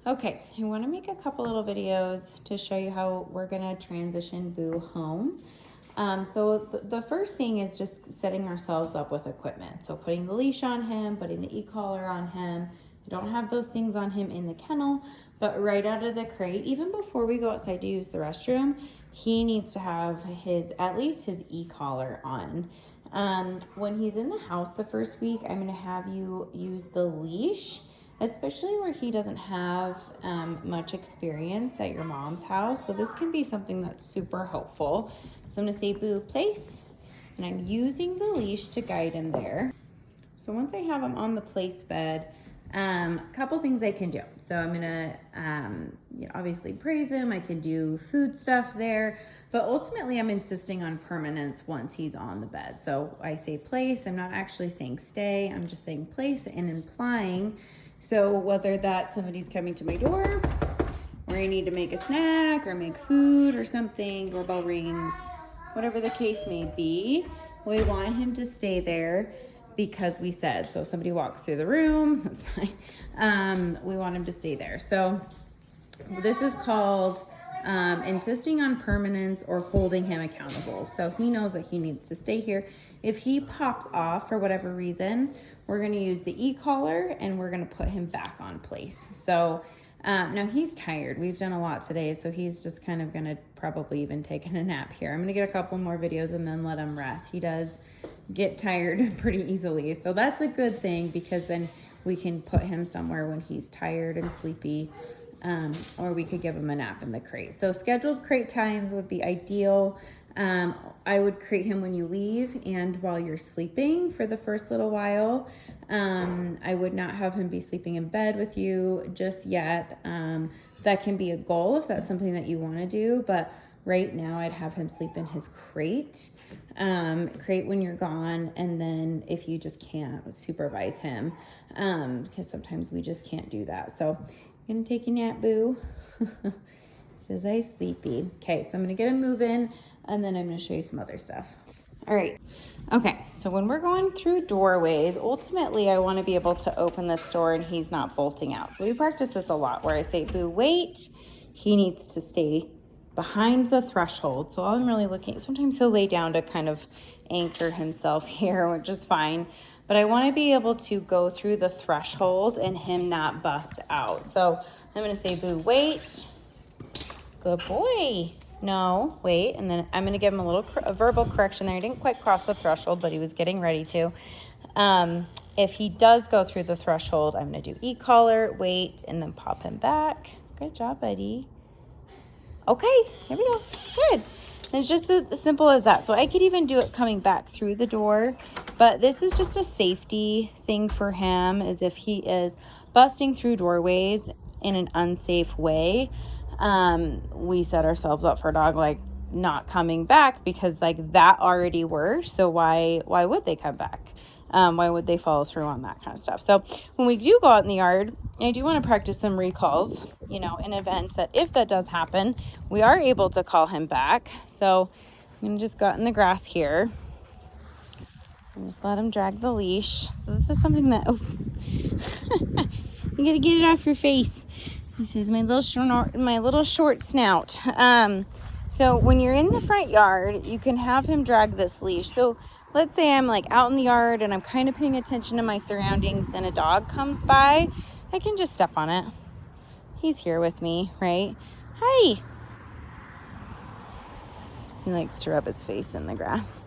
Okay, I want to make a couple little videos to show you how we're going to transition Boo home. So the first thing is just setting ourselves up with equipment. So putting the leash on him, putting the e-collar on him. I don't have those things on him in the kennel, but right out of the crate, even before we go outside to use the restroom, he needs to have at least his e-collar on. When he's in the house the first week, I'm going to have you use the leash, especially where he doesn't have much experience at your mom's house. So this can be something that's super helpful. So I'm gonna say Boo, place, and I'm using the leash to guide him there. So once I have him on the place bed, a couple things I can do. So I'm gonna obviously praise him. I can do food stuff there, but ultimately I'm insisting on permanence once he's on the bed. So I say place, I'm not actually saying stay, I'm just saying place and implying. So whether that's somebody's coming to my door, or I need to make a snack or make food or something, doorbell rings, whatever the case may be, we want him to stay there because we said. So if somebody walks through the room, that's fine. We want him to stay there. So this is called insisting on permanence or holding him accountable. So he knows that he needs to stay here. If he pops off for whatever reason, we're going to use the e-collar and we're going to put him back on place. So now he's tired. We've done a lot today, so he's just kind of going to probably even take a nap here. I'm going to get a couple more videos and then let him rest. He does get tired pretty easily, so that's a good thing because then we can put him somewhere when he's tired and sleepy, or we could give him a nap in the crate. So scheduled crate times would be ideal. I would crate him when you leave and while you're sleeping for the first little while. I would not have him be sleeping in bed with you just yet. That can be a goal if that's something that you want to do, but right now I'd have him sleep in his crate when you're gone, and then if you just can't, supervise him, because sometimes we just can't do that. So I'm gonna take a nap, Boo. Says I sleepy. Okay, so I'm gonna get him moving and then I'm gonna show you some other stuff. All right. Okay, so when we're going through doorways, ultimately I want to be able to open this door and he's not bolting out. So we practice this a lot where I say, Boo, wait. He needs to stay behind the threshold. So all I'm really looking, sometimes he'll lay down to kind of anchor himself here, which is fine. But I want to be able to go through the threshold and him not bust out. So I'm going to say, Boo, wait. Good boy. No, wait. And then I'm going to give him a verbal correction there. He didn't quite cross the threshold, but he was getting ready to. If he does go through the threshold, I'm going to do e-collar, wait, and then pop him back. Good job, buddy. Okay, here we go. Good. And it's just as simple as that. So I could even do it coming back through the door, but this is just a safety thing for him, as if he is busting through doorways in an unsafe way. We set ourselves up for a dog like not coming back because like that already worked. So why would they come back? Why would they follow through on that kind of stuff? So when we do go out in the yard, I do want to practice some recalls, in event that if that does happen, we are able to call him back. So I'm going to just go out in the grass here and just let him drag the leash. So this is something that, you got to get it off your face. This is my little short snout. So when you're in the front yard, you can have him drag this leash. So let's say I'm like out in the yard and I'm kind of paying attention to my surroundings and a dog comes by, I can just step on it. He's here with me, right? Hi. He likes to rub his face in the grass.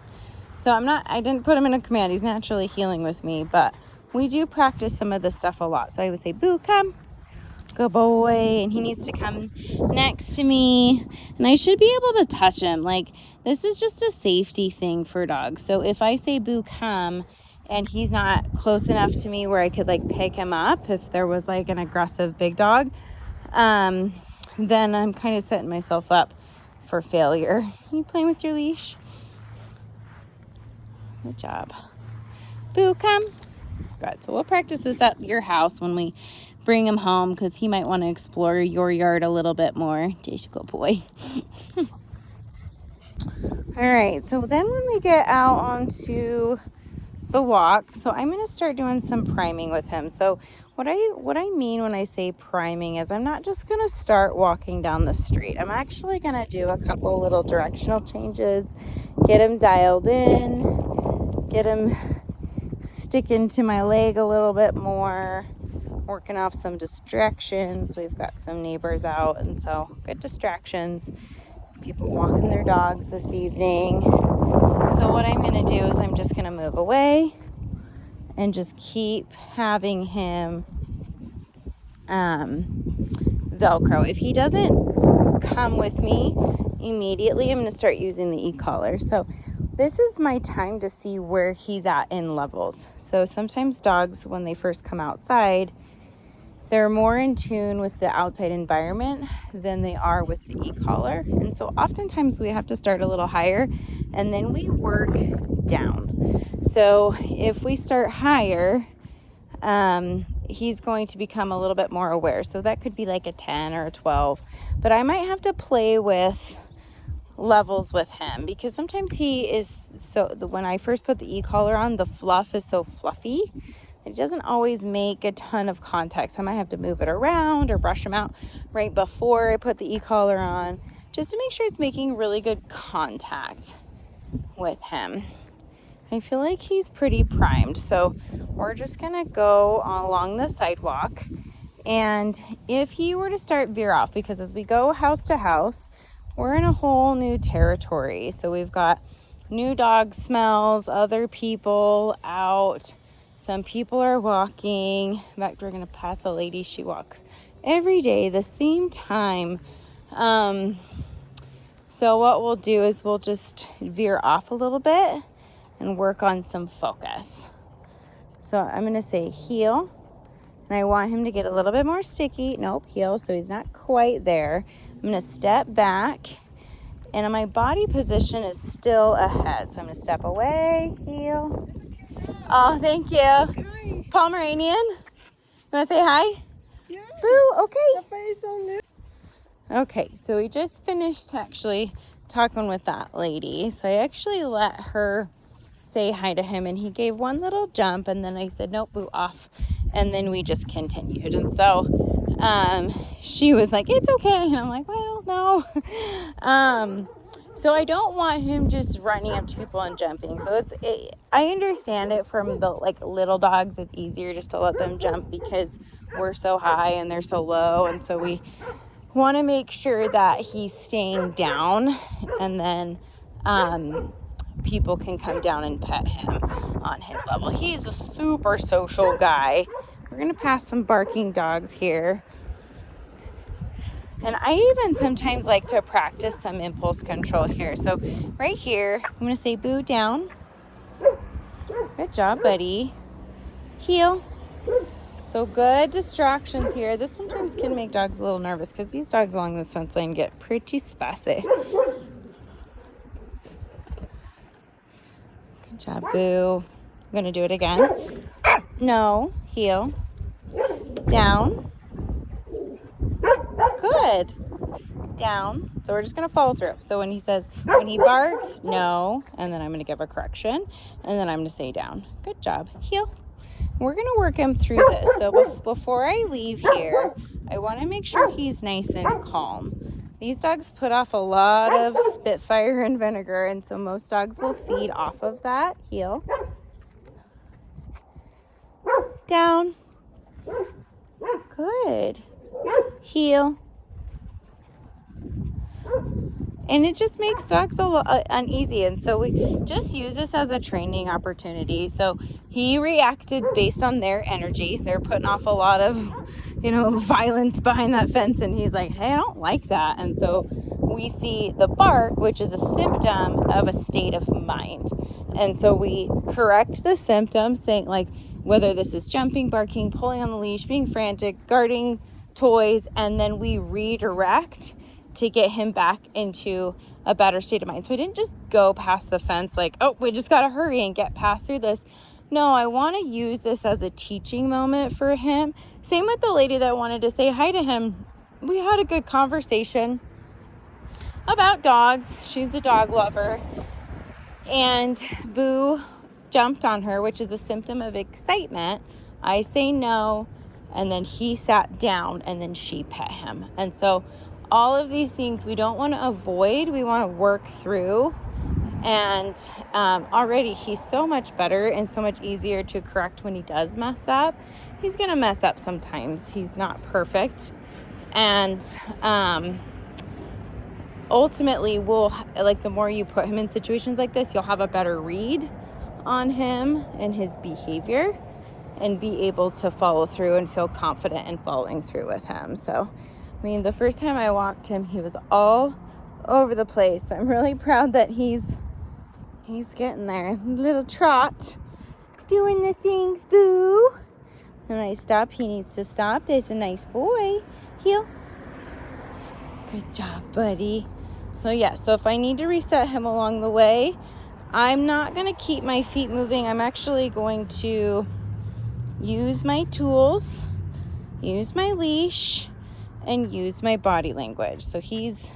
So I didn't put him in a command. He's naturally healing with me, but we do practice some of this stuff a lot. So I would say, Boo, come. Good boy. And he needs to come next to me. And I should be able to touch him. Like, this is just a safety thing for dogs. So if I say, Boo, come, and he's not close enough to me where I could, like, pick him up if there was, like, an aggressive big dog, then I'm kind of setting myself up for failure. Are you playing with your leash? Good job. Boo, come. Good. So we'll practice this at your house when we bring him home, because he might want to explore your yard a little bit more. There's a good boy. All right, so then when we get out onto the walk, so I'm going to start doing some priming with him. So what I mean when I say priming is I'm not just gonna start walking down the street. I'm actually gonna do a couple little directional changes, get him dialed in, get him sticking to my leg a little bit more, working off some distractions. We've got some neighbors out, and so good distractions. People walking their dogs this evening. So what I'm gonna do is I'm just gonna move away and just keep having him Velcro. If he doesn't come with me immediately, I'm going to start using the e-collar. So this is my time to see where he's at in levels. So sometimes dogs, when they first come outside, they're more in tune with the outside environment than they are with the e-collar. And so oftentimes we have to start a little higher and then we work down. So if we start higher, he's going to become a little bit more aware. So that could be like a 10 or a 12. But I might have to play with levels with him because sometimes he is when I first put the e-collar on, the fluff is so fluffy. It doesn't always make a ton of contact. So I might have to move it around or brush him out right before I put the e-collar on just to make sure it's making really good contact with him. I feel like he's pretty primed. So we're just gonna go along the sidewalk. And if he were to start veer off, because as we go house to house, we're in a whole new territory. So we've got new dog smells, other people out. Some people are walking. In fact, we're gonna pass a lady. She walks every day the same time. So what we'll do is we'll just veer off a little bit and work on some focus. So I'm gonna say heel, and I want him to get a little bit more sticky. Nope, heel, so he's not quite there. I'm gonna step back, and my body position is still ahead. So I'm gonna step away, heel. Oh, thank you. Hi. Pomeranian, you wanna say hi? Yeah. Boo, okay. The face on there. Okay, so we just finished actually talking with that lady. So I actually let her say hi to him, and he gave one little jump, and then I said, nope, boo, off. And then we just continued. And so she was like, it's okay. And I'm like, well, no. So I don't want him just running up to people and jumping. So I understand it from the little dogs. It's easier just to let them jump because we're so high and they're so low. And so we want to make sure that he's staying down, and then people can come down and pet him on his level. He's a super social guy. We're gonna pass some barking dogs here. And I even sometimes like to practice some impulse control here. So right here, I'm gonna say boo, down. Good job, buddy. Heel. So good distractions here. This sometimes can make dogs a little nervous because these dogs along this fence line get pretty spicy. Good job, boo. I'm gonna do it again. No, heel. Down. Good. Down. So we're just gonna follow through. So when he barks, no, and then I'm gonna give a correction, and then I'm gonna say down. Good job. Heel. We're gonna work him through this. So before I leave here, I wanna make sure he's nice and calm. These dogs put off a lot of Spitfire and vinegar, and so most dogs will feed off of that. Heel. Down. Good. Heel. And it just makes dogs a little uneasy. And so we just use this as a training opportunity. So he reacted based on their energy. They're putting off a lot of, violence behind that fence. And he's like, hey, I don't like that. And so we see the bark, which is a symptom of a state of mind. And so we correct the symptoms, saying whether this is jumping, barking, pulling on the leash, being frantic, guarding toys, and then we redirect to get him back into a better state of mind. So we didn't just go past the fence we just got to hurry and get past through this. No, I want to use this as a teaching moment for him. Same with the lady that wanted to say hi to him. We had a good conversation about dogs. She's a dog lover. And Boo jumped on her, which is a symptom of excitement. I say no, and then he sat down, and then she pet him. And so all of these things we don't want to avoid, we want to work through. And already he's so much better and so much easier to correct when he does mess up. He's gonna mess up sometimes. He's not perfect. And ultimately, the more you put him in situations like this, you'll have a better read on him and his behavior, and be able to follow through and feel confident in following through with him. So, I mean, the first time I walked him, he was all over the place. So I'm really proud that he's getting there. Little trot, doing the things, Boo. When I stop, he needs to stop. There's a nice boy. Heel. Good job, buddy. So yeah, so if I need to reset him along the way, I'm not going to keep my feet moving. I'm actually going to use my tools, use my leash, and use my body language. So he's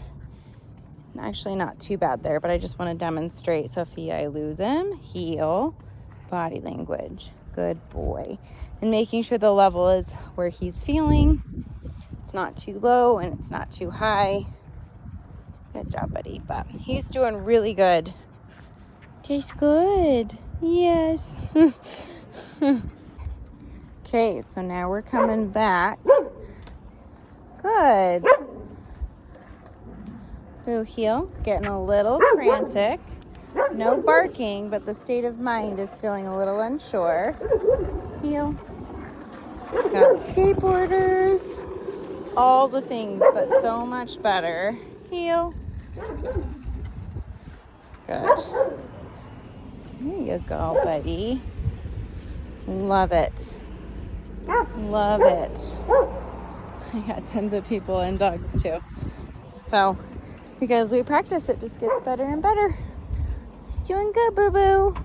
actually not too bad there, but I just want to demonstrate. So if I lose him, heel, body language, good boy. And making sure the level is where he's feeling. It's not too low and it's not too high. Good job, buddy. But he's doing really good. Tastes good. Yes. Okay, so now we're coming back. Good. Boo heel, getting a little frantic. No barking, but the state of mind is feeling a little unsure. Heel. Got skateboarders. All the things, but so much better. Heel. Good. There you go, buddy. Love it. Love it. I got tons of people and dogs too. So, because we practice, it just gets better and better. He's doing good, Boo Boo.